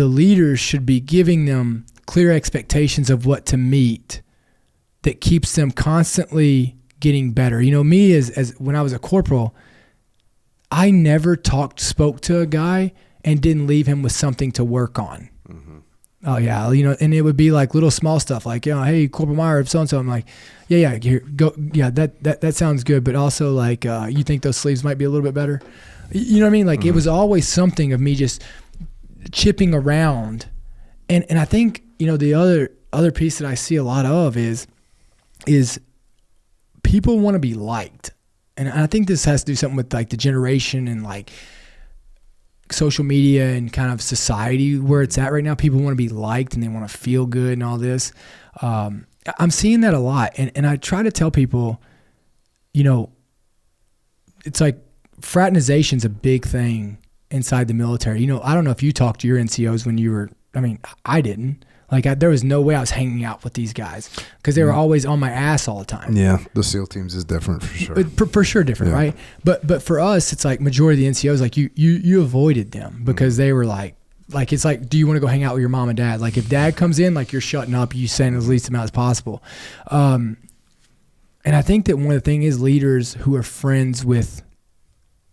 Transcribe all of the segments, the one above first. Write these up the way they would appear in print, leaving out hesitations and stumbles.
the leaders should be giving them clear expectations of what to meet that keeps them constantly getting better. You know, me as when I was a corporal, I never spoke to a guy and didn't leave him with something to work on. Mm-hmm. Oh yeah. You know, and it would be like little small stuff like, you know, hey, Corporal Meyer, so-and-so. I'm like, yeah, here, go. Yeah, that sounds good. But also like, you think those sleeves might be a little bit better? You know what I mean? Like, mm-hmm. It was always something of me just chipping around. And I think, you know, the other piece that I see a lot of is people want to be liked. And I think this has to do something with like the generation and like social media and kind of society where it's at right now. People want to be liked and they want to feel good and all this. I'm seeing that a lot. And I try to tell people, you know, it's like fraternization's a big thing inside the military. You know, I don't know if you talked to your NCOs when you were, I mean, I didn't. Like, there was no way I was hanging out with these guys because they were always on my ass all the time. Yeah, the SEAL teams is different for sure. For sure different, yeah. Right? But for us, it's like majority of the NCOs, like you avoided them because they were like it's like, do you want to go hang out with your mom and dad? Like, if dad comes in, like, you're shutting up, you saying as least amount as possible. And I think that one of the things is leaders who are friends with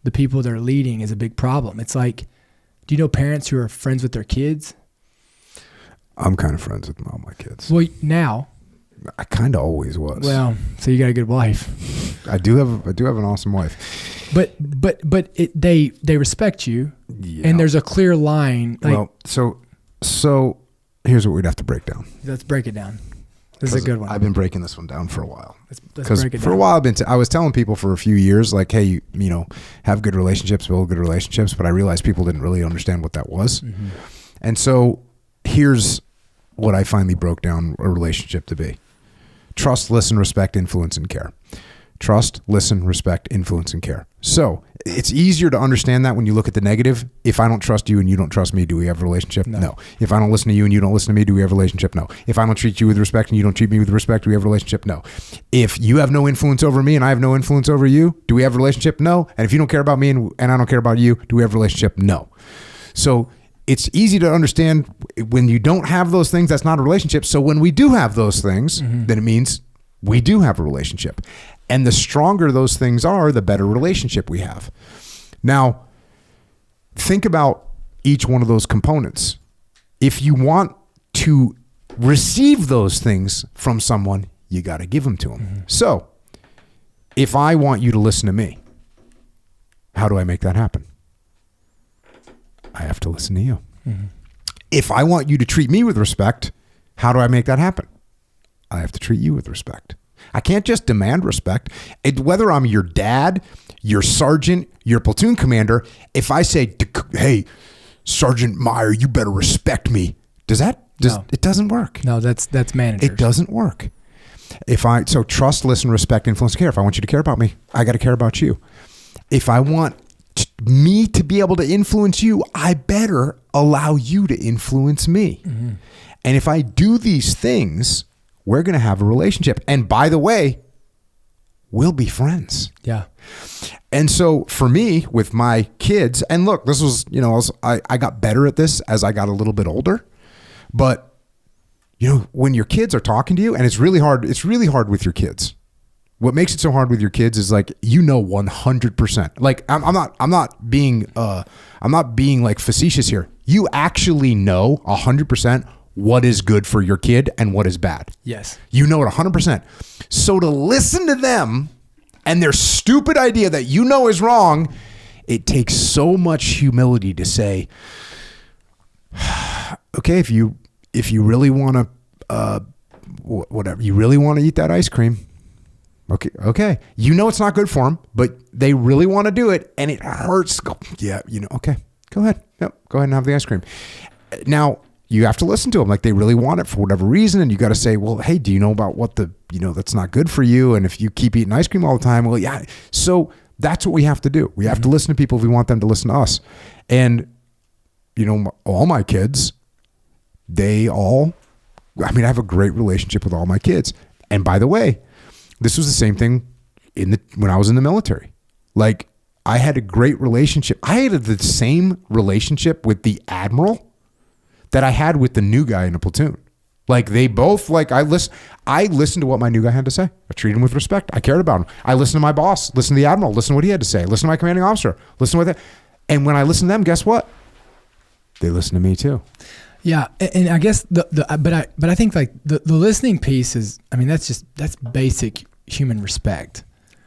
the people they're leading is a big problem. It's like, do you know parents who are friends with their kids? I'm kind of friends with all my kids. Well, now. I kind of always was. Well, so you got a good wife. I do have an awesome wife. But they respect you, yeah. And there's a clear line. Like, well, so here's what we'd have to break down. Let's break it down. This is a good one. I've been breaking this one down for a while. Let's break it down. For a while, I was telling people for a few years, like, hey, you know, have good relationships, build good relationships. But I realized people didn't really understand what that was. Mm-hmm. And so here's what I finally broke down a relationship to be. Trust, listen, respect, influence, and care. Trust, listen, respect, influence, and care. So it's easier to understand that when you look at the negative. If I don't trust you and you don't trust me, do we have a relationship? No. If I don't listen to you and you don't listen to me, do we have a relationship? No. If I don't treat you with respect and you don't treat me with respect, do we have a relationship? No. If you have no influence over me and I have no influence over you, do we have a relationship? No. And if you don't care about me and I don't care about you, do we have a relationship? No. So it's easy to understand when you don't have those things, that's not a relationship. So when we do have those things, mm-hmm. then it means we do have a relationship. And the stronger those things are, the better relationship we have. Now, think about each one of those components. If you want to receive those things from someone, you got to give them to them. Mm-hmm. So if I want you to listen to me, how do I make that happen? I have to listen to you. Mm-hmm. If I want you to treat me with respect, how do I make that happen? I have to treat you with respect. I can't just demand respect. Whether I'm your dad, your sergeant, your platoon commander, if I say, hey, Sergeant Meyer, you better respect me. No. It doesn't work. No, that's managers. It doesn't work. So trust, listen, respect, influence, care. If I want you to care about me, I got to care about you. If I want me to be able to influence you, I better allow you to influence me. Mm-hmm. And if I do these things, we're going to have a relationship. And by the way, we'll be friends. Yeah. And so for me, with my kids, and look, this was, you know, I got better at this as I got a little bit older. But, you know, when your kids are talking to you, and it's really hard with your kids. What makes it so hard with your kids is like, you know, 100%. Like I'm not being like facetious here. You actually know 100% what is good for your kid and what is bad. Yes. You know it 100%. So to listen to them and their stupid idea that you know is wrong, it takes so much humility to say, okay, if you really want to, whatever, you really want to eat that ice cream. Okay. You know it's not good for them, but they really want to do it and it hurts. Yeah, you know, okay, go ahead. Yep, go ahead and have the ice cream. Now, you have to listen to them like they really want it for whatever reason. And you got to say, well, hey, do you know about what that's not good for you? And if you keep eating ice cream all the time, well, yeah. So that's what we have to do. We have to listen to people if we want them to listen to us. And, you know, all my kids, I have a great relationship with all my kids. And by the way, this was the same thing when I was in the military. Like, I had a great relationship. I had the same relationship with the admiral that I had with the new guy in a platoon. Like they both, like I listened to what my new guy had to say. I treated him with respect. I cared about him. I listened to my boss, listened to the admiral, listened to what he had to say, listened to my commanding officer, listened to what they, and when I listened to them, guess what? They listened to me too. Yeah. And I guess but I think like the listening piece is, I mean, that's basic human respect.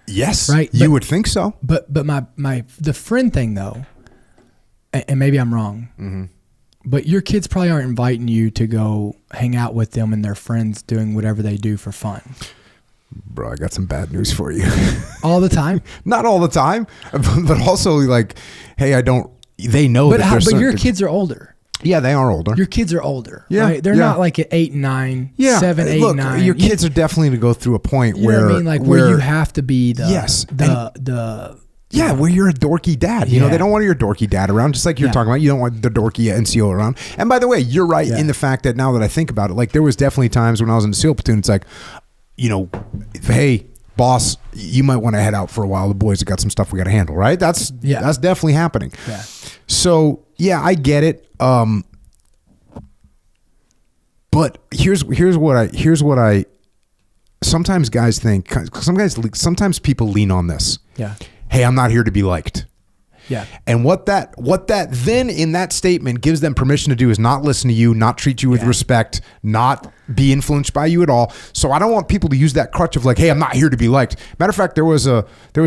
Yes. Right. You would think so. But the friend thing though, and maybe I'm wrong, mm-hmm. but your kids probably aren't inviting you to go hang out with them and their friends doing whatever they do for fun. Bro, I got some bad news for you. All the time? Not all the time, but also like, hey, they know that but your kids are older. Yeah, they are older. Your kids are older. Yeah, right? They're not like at 8 and 9, 7, 8, look, 9. Your kids are definitely going to go through a point where, know what I mean? Like where you have to be where you're a dorky dad. You know, they don't want your dorky dad around, just like you're talking about. You don't want the dorky NCO around. And by the way, you're right in the fact that now that I think about it, like there was definitely times when I was in the SEAL platoon, it's like, you know, hey, boss, you might want to head out for a while. The boys have got some stuff we got to handle, right? That's definitely happening. Yeah. So yeah, I get it. But here's what I sometimes guys think. Sometimes people lean on this. Yeah. Hey, I'm not here to be liked. Yeah. And what that then in that statement gives them permission to do is not listen to you, not treat you with respect, not be influenced by you at all. So I don't want people to use that crutch of like, hey, I'm not here to be liked. Matter of fact, there was a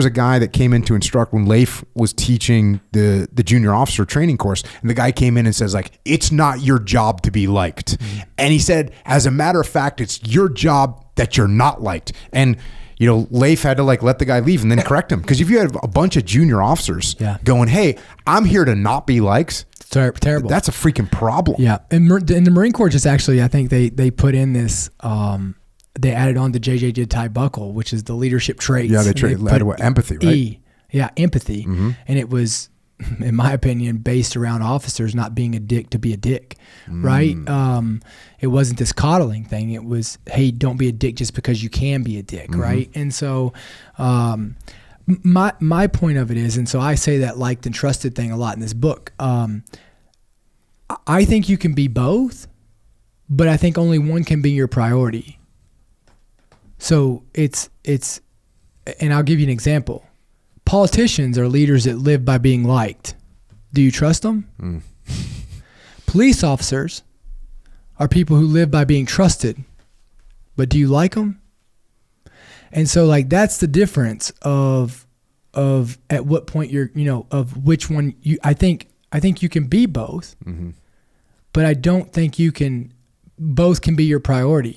guy that came in to instruct when Leif was teaching the junior officer training course, and the guy came in and says like, it's not your job to be liked. Mm-hmm. And he said, as a matter of fact, it's your job that you're not liked. And you know, Leif had to like let the guy leave and then correct him. Because if you have a bunch of junior officers going, hey, I'm here to not be liked. Terrible. That's a freaking problem. Yeah. And in the Marine Corps, just actually, I think they put in this, they added on the JJ Thai buckle, which is the leadership traits. Yeah, they added empathy, right? Empathy. Mm-hmm. And it was, in my opinion, based around officers not being a dick to be a dick, right? It wasn't this coddling thing. It was, hey, don't be a dick just because you can be a dick, right? And so my point of it is, and so I say that liked and trusted thing a lot in this book. I think you can be both, but I think only one can be your priority. So it's, and I'll give you an example. Politicians are leaders that live by being liked. Do you trust them? Police officers are people who live by being trusted. But do you like them? And so like that's the difference of at what point you're, you know, of which one you, I think you can be both, but I don't think both can be your priority.